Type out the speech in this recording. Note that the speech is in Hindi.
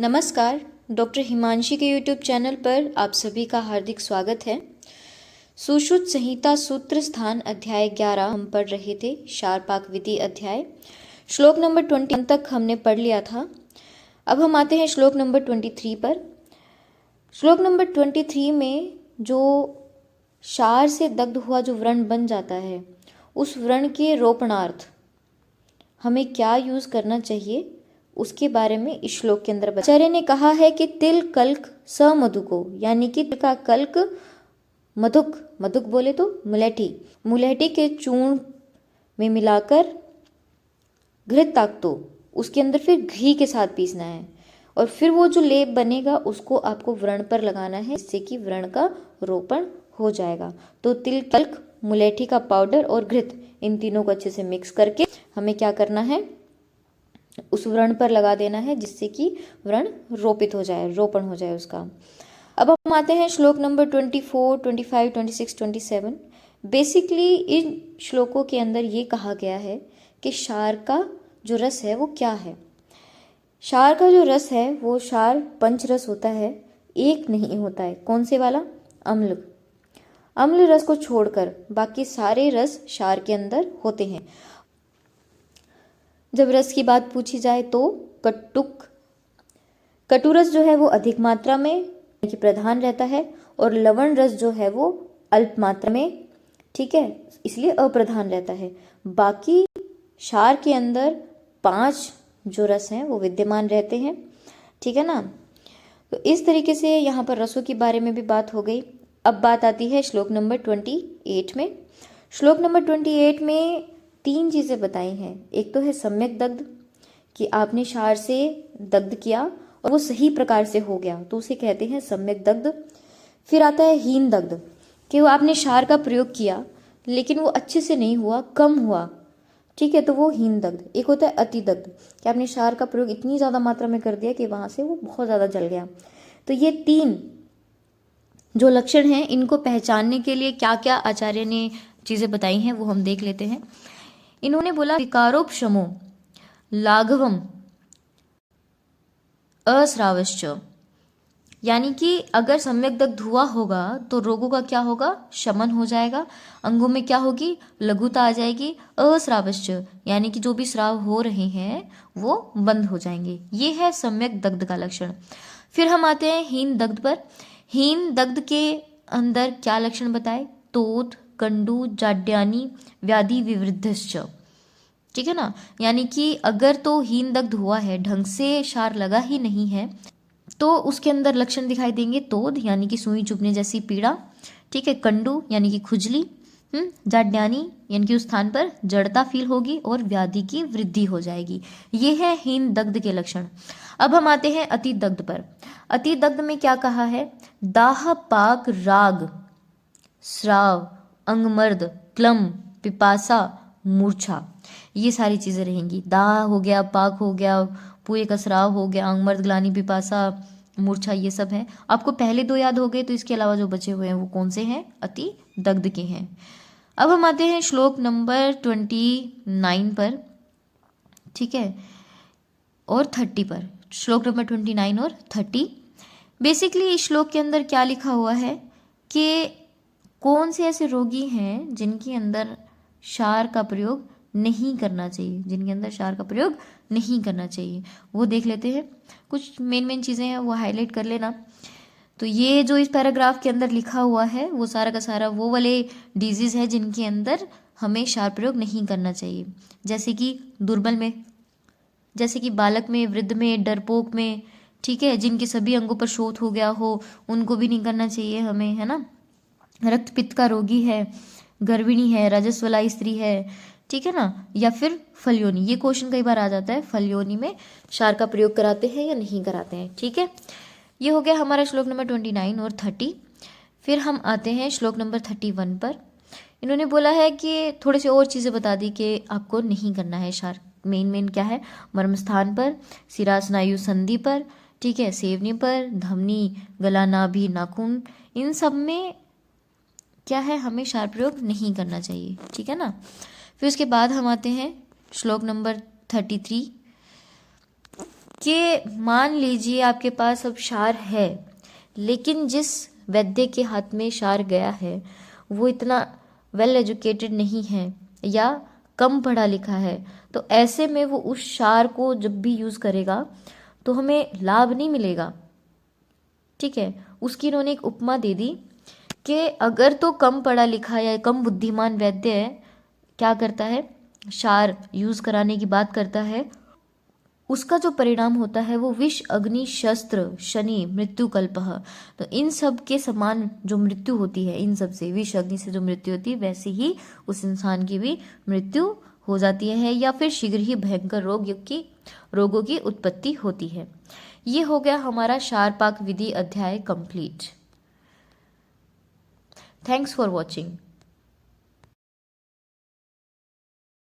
नमस्कार। डॉक्टर हिमांशी के यूट्यूब चैनल पर आप सभी का हार्दिक स्वागत है। सुश्रुत संहिता सूत्र स्थान अध्याय 11 हम पढ़ रहे थे। शारपाक विधि अध्याय श्लोक नंबर 21 तक हमने पढ़ लिया था। अब हम आते हैं श्लोक नंबर 23 पर। श्लोक नंबर 23 में जो क्षार से दग्ध हुआ जो व्रण बन जाता है, उस व्रण के रोपणार्थ हमें क्या यूज करना चाहिए उसके बारे में इस श्लोक के अंदर आचार्य ने कहा है कि तिल कल्क समधुको, यानी कि तिल का कल्क मधुक, मधुक बोले तो मुलेठी के चूर्ण में मिलाकर घृत ताक्तो, उसके अंदर फिर घी के साथ पीसना है और फिर वो जो लेप बनेगा उसको आपको व्रण पर लगाना है, जिससे कि व्रण का रोपण हो जाएगा। तो तिल कल्क, मुलेठी का पाउडर और घृत, इन तीनों को अच्छे से मिक्स करके हमें क्या करना है, उस व्रण पर लगा देना है, जिससे कि व्रण रोपित हो जाए, रोपण हो जाए उसका। अब हम आते हैं श्लोक नंबर 24, 25, 26, 27। बेसिकली इन श्लोकों के अंदर ये कहा गया है कि क्षार का जो रस है वो क्या है। क्षार का जो रस है वो क्षार पंचरस होता है, एक नहीं होता है। कौन से वाला? अम्ल। अम्ल रस को छोड़कर बाकी सारे रस क्षार के अंदर होते हैं। जब रस की बात पूछी जाए तो कटुरस जो है वो अधिक मात्रा में कि प्रधान रहता है और लवण रस जो है वो अल्प मात्रा में, ठीक है, इसलिए अप्रधान रहता है। बाकी क्षार के अंदर 5 जो रस हैं वो विद्यमान रहते हैं, ठीक है ना। तो इस तरीके से यहाँ पर रसों के बारे में भी बात हो गई। अब बात आती है श्लोक नंबर 28 में। श्लोक नंबर 28 में 3 चीज़ें बताई हैं। एक तो है सम्यक दग्ध, कि आपने क्षार से दग्ध किया और वो सही प्रकार से हो गया, तो उसे कहते हैं सम्यक दग्ध। फिर आता है हीन दग्ध, कि वो आपने क्षार का प्रयोग किया लेकिन वो अच्छे से नहीं हुआ, कम हुआ, ठीक है, तो वो हीन दग्ध। एक होता है अति दग्ध, कि आपने क्षार का प्रयोग इतनी ज़्यादा मात्रा में कर दिया कि वहाँ से वो बहुत ज़्यादा जल गया। तो ये 3 जो लक्षण हैं, इनको पहचानने के लिए क्या क्या आचार्य ने चीज़ें बताई हैं वो हम देख लेते हैं। इन्होंने बोला विकारोपशमो लाघवम अस्रावश्च, यानी कि अगर सम्यक दग्ध हुआ होगा तो रोगों का क्या होगा, शमन हो जाएगा, अंगों में क्या होगी, लघुता आ जाएगी। अस्रावश्च, यानी कि जो भी स्राव हो रहे हैं वो बंद हो जाएंगे। ये है सम्यक दग्ध का लक्षण। फिर हम आते हैं हीन दग्ध पर। हीन दग्ध के अंदर क्या लक्षण बताए? तोद, कंडू, जाड्यानी, व्याधि विवृद्धश्च, ठीक है ना। यानी कि अगर तो हीन दग्ध हुआ है, ढंग से क्षार लगा ही नहीं है, तो उसके अंदर लक्षण दिखाई देंगे। तोद यानी कि सुई चुभने जैसी पीड़ा, ठीक है, कंडू यानी कि खुजली, जाड्यानी यानी कि उस स्थान पर जड़ता फील होगी और व्याधि की वृद्धि हो जाएगी। ये है हीन दग्ध के लक्षण। अब हम आते हैं अति दग्ध पर। अति दग्ध में क्या कहा है? दाह, पाक, राग, स्राव, अंगमर्द, क्लम, पिपासा, मूर्छा, ये सारी चीजें रहेंगी। दाह हो गया, पाक हो गया, पूरे का स्राव हो गया, अंगमर्द, ग्लानि, पिपासा, मूर्छा, ये सब है। आपको पहले 2 याद हो गए, तो इसके अलावा जो बचे हुए हैं वो कौन से हैं? अति दग्ध के हैं। अब हम आते हैं श्लोक नंबर 29 पर, ठीक है, और 30 पर। श्लोक नंबर 29 और 30। बेसिकली इस श्लोक के अंदर क्या लिखा हुआ है कि कौन से ऐसे रोगी हैं जिनके अंदर क्षार का प्रयोग नहीं करना चाहिए, जिनके अंदर क्षार का प्रयोग नहीं करना चाहिए, वो देख लेते हैं। कुछ मेन चीज़ें हैं वो हाईलाइट कर लेना। तो ये जो इस पैराग्राफ के अंदर लिखा हुआ है वो सारा का सारा वो वाले डिजीज़ है जिनके अंदर हमें क्षार प्रयोग नहीं करना चाहिए, जैसे कि दुर्बल में, जैसे कि बालक में, वृद्ध में, डरपोक में, ठीक है, जिनके सभी अंगों पर शोथ हो गया हो, उनको भी नहीं करना चाहिए हमें, है ना। रक्तपित्त का रोगी है, गर्भिणी है, रजस्वला स्त्री है, ठीक है ना, या फिर फलयोनि। ये क्वेश्चन कई बार आ जाता है, फलयोनि में क्षार का प्रयोग कराते हैं या नहीं कराते हैं, ठीक है। ये हो गया हमारा श्लोक नंबर 29 और 30। फिर हम आते हैं श्लोक नंबर 31 पर। इन्होंने बोला है कि थोड़ी सी और चीज़ें बता दी कि आपको नहीं करना है क्षार। मेन क्या है? मर्म स्थान पर, सिरा स्नायु संधि पर, ठीक है, सेवनी पर, धमनी, गला, नाभि, नाखून, इन सब में क्या है, हमें क्षार प्रयोग नहीं करना चाहिए, ठीक है ना। फिर उसके बाद हम आते हैं श्लोक नंबर 33। कि मान लीजिए आपके पास अब क्षार है, लेकिन जिस वैद्य के हाथ में क्षार गया है वो इतना वेल एजुकेटेड नहीं है या कम पढ़ा लिखा है, तो ऐसे में वो उस क्षार को जब भी यूज़ करेगा तो हमें लाभ नहीं मिलेगा। ठीक है, उसकी इन्होंने एक उपमा दे दी कि अगर तो कम पढ़ा लिखा या कम बुद्धिमान वैद्य है, क्या करता है, क्षार यूज़ कराने की बात करता है, उसका जो परिणाम होता है वो विष अग्नि शस्त्र शनि मृत्यु कल्पः। तो इन सब के समान जो मृत्यु होती है, इन सब से विष अग्नि से जो मृत्यु होती है वैसे ही उस इंसान की भी मृत्यु हो जाती है या फिर शीघ्र ही भयंकर रोगों की उत्पत्ति होती है। ये हो गया हमारा क्षार पाक विधि अध्याय कंप्लीट। Thanks for watching.